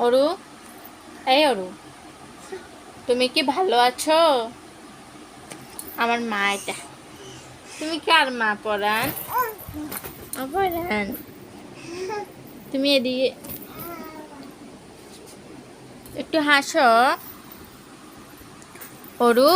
অরু, এই অরু, তুমি কি ভালো আছো? আমার মা এটা। তুমি কার মা পরান? পরান, তুমি এদিকে একটু হাসো। অরু,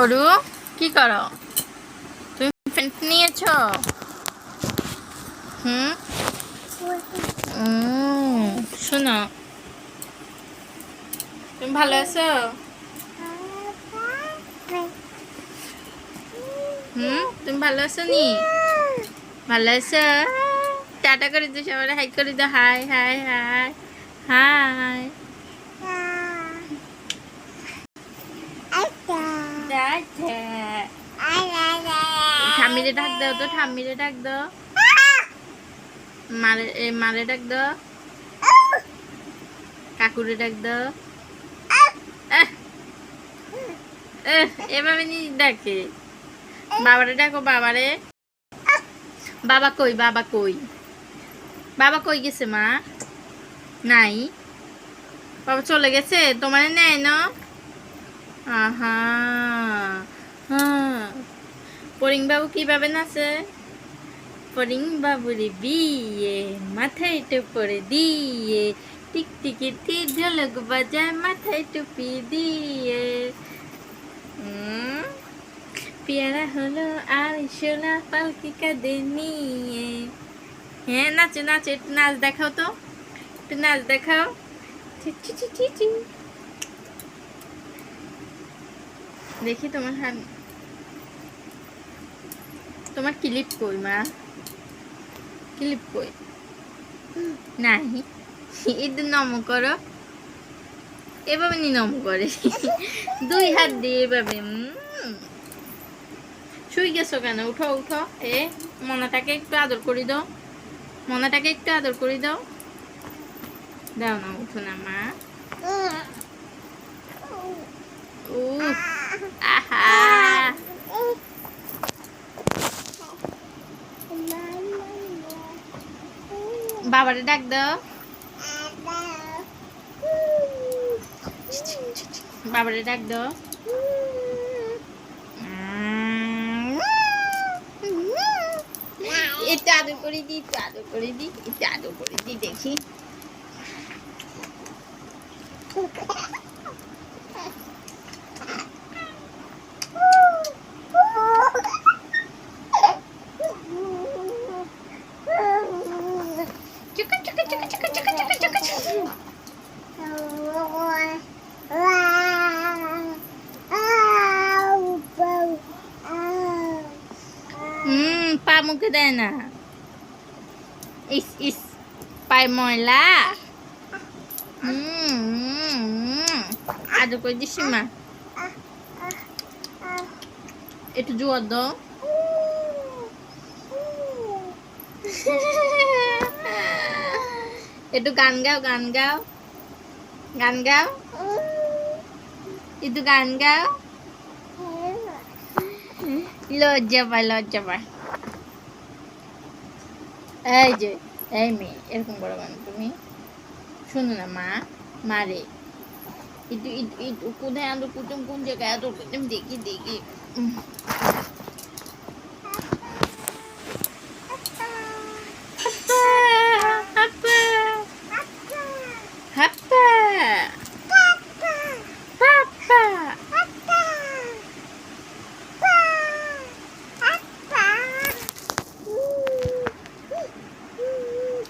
অরু কি করো? তুমি ফ্রেন্ড নিয়েছো? হুম, শোনো, তুমি ভালো আছো? তুমি ভালো আছো নি? ভালো আছো? টাটা করে দিও সবাই, হাই করে দিও, হাই হাই হাই হাই। ঠাম্মিরে ডাক দাও তো, ঠাম্মিরে ডাক দাও, মারে ডাক দাও, কাকুরে ডাক দাও। এভাবে নি ডাকে। বাবারে ডাকো, বাবারে। বাবা কই, বাবা কই, বাবা কই গেছে? মা নাই, বাবা চলে গেছে, তোমার নেয় না? আহা, হ্যাঁ। পরিং বাবু কিভাবে নাচে? পরিং বাবুরে বিয়ে মাথায় টুপরে দিয়ে, টিকটিকি ঢোলক বাজায় মাথায় টুপি দিয়ে। পেয়ারা হলো আর সোনা পালকি কাঁধে নিয়ে। হ্যাঁ, নাচো নাচো, একটু নাচ দেখাও তো, একটু নাচ দেখাও। দেখি তোমার হাত, তোমার ক্লিপ কই মা? ক্লিপ কই? নাই, একটু নম করো, এভাবে নি নম করে। দুই হাত দিয়ে এভাবে। শুই গেছো কেন? উঠো উঠো। মনাটাকে একটু আদর করে দাও, মনাটাকে একটু আদর করে দাও। দাও না, উঠো না মা। আহা, বাবারে ডাক দাও, বাবারে ডাক দাও। একটু আদর করে দিই, একটু আদর করে দিই, একটু আদর করে দিই, দেখি। পা মুখে দেয় না, ইস ইস, পায় ময়লা। আদর করে দিস মা, একটু জোয়ার দাও। একটু গান গাও, গান গাও, গান গাও, একটু গান গাও। লজ্জা পায়, লজ্জা পায়। এই যে, এই মেয়ে এরকম করো কেন তুমি? শোনো না মা, মারে একটু একটু কোথায় আদর করতাম, কোন জায়গায় আদর করতাম, দেখি দেখি।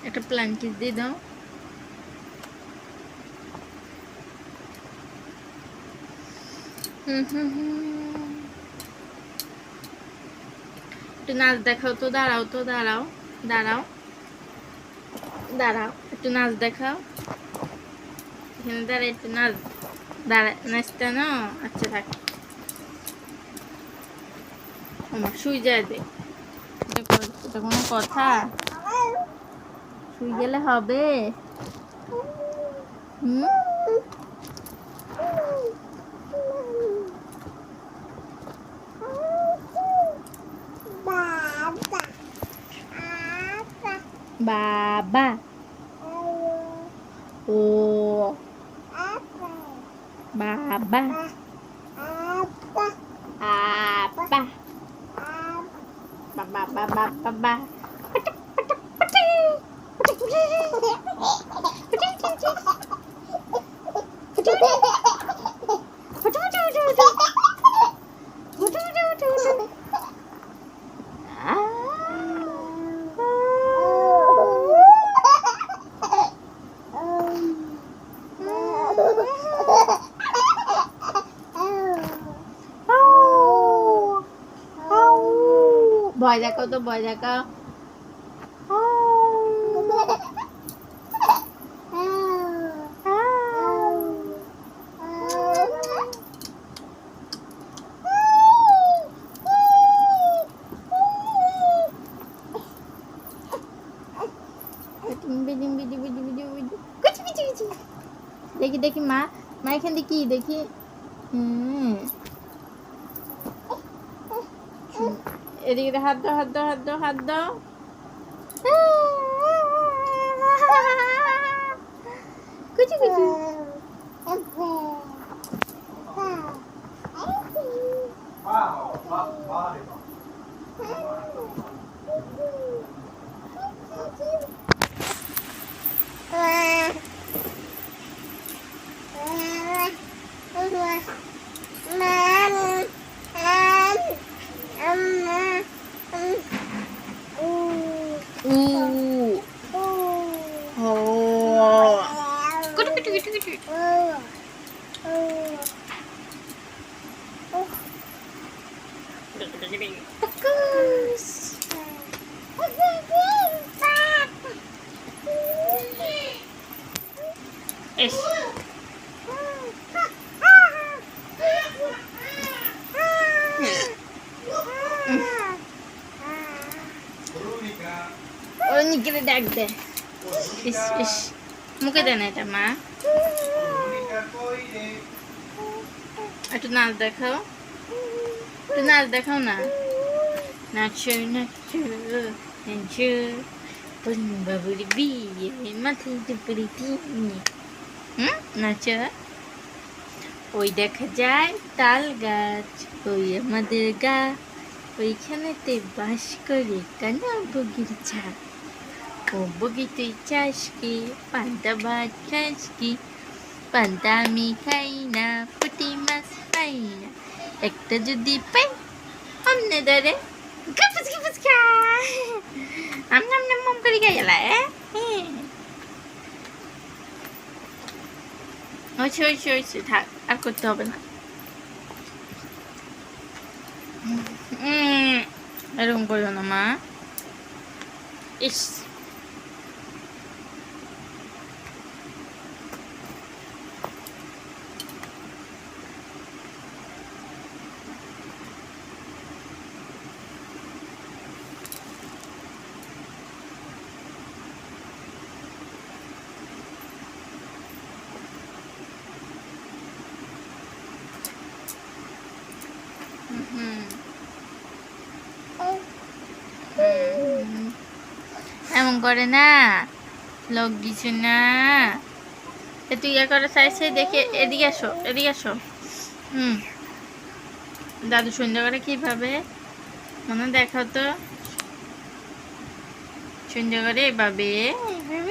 একটা প্ল্যান কিস দিয়ে দাও। একটু নাচ দেখাও তো, দাঁড়াও তো, দাঁড়াও দাঁড়াও দাঁড়াও, একটু নাচ দেখাও। এখানে দাঁড়া, একটু নাচ, দাঁড়া, নাচতে না। আচ্ছা থাক, আমার শুই যায় দে, এটা কোনো কথা? শুই গেলে হবে? বাবা ও বাবা আপা বাবা বাবা বাবা ভয় দেখাও তো ভয় দেখাও দেখি দেখি মা মা এখান থেকে কি দেখি এদিকে হাত দাও হাত দাও হাত দাও হাত দাও কুচি কুচি নিচে ডাক দে ইস ইস মুখে দেন এটা মা একটু নাচ দেখাও একটু নাচ দেখাও না নাচো নাচো নাচো বাবুর বিয়ে মাথায় দুপুরি নাচো ওই দেখা যায় তাল গাছ ওই আমাদের গা ওইখানেতে বাস করে কানা বগির ছা ও বগি তুই চাস কি পান্তা ভাত খাস কি পান্তা আমি খাই না পুঁটি মাছ পাই না একটা যদি পাই আমনে ধরে গাপুস গাপুস খাই আম নাম নাম মম করে গেলা ওইছে ওইছে ওইছে থাক আর করতে হবে না এরকম করো না মা ইস এমন করে না লোক কিছু না তুই ইয়ে করে চাইছে দেখে এদিকে আসো এদিকে আসো দাদু সন্ধ্যা করে কিভাবে মনে দেখাও তো সন্ধ্যা করে এভাবে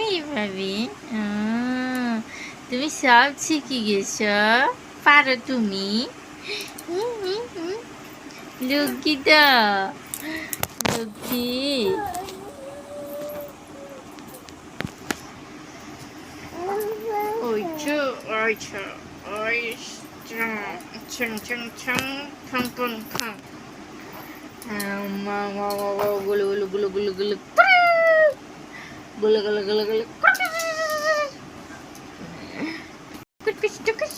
এইভাবে তুমি সব শিখে গেছ পারো তুমি লক্ষ্মী তো লক্ষ্মী ওইছো ওইছো ওই ছং ছং ছং ছং ছং ছং গুলো গুলো গুলো গুলো গুলো গুলো গুলো গুলো গুলো টুকুস টুকুস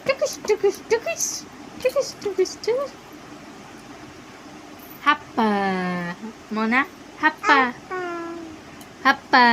টুকুস টুকুস টুকুস টুকুস টুকুস টুকুস হাপ্পা মনা হাপ্পা হাপ্পা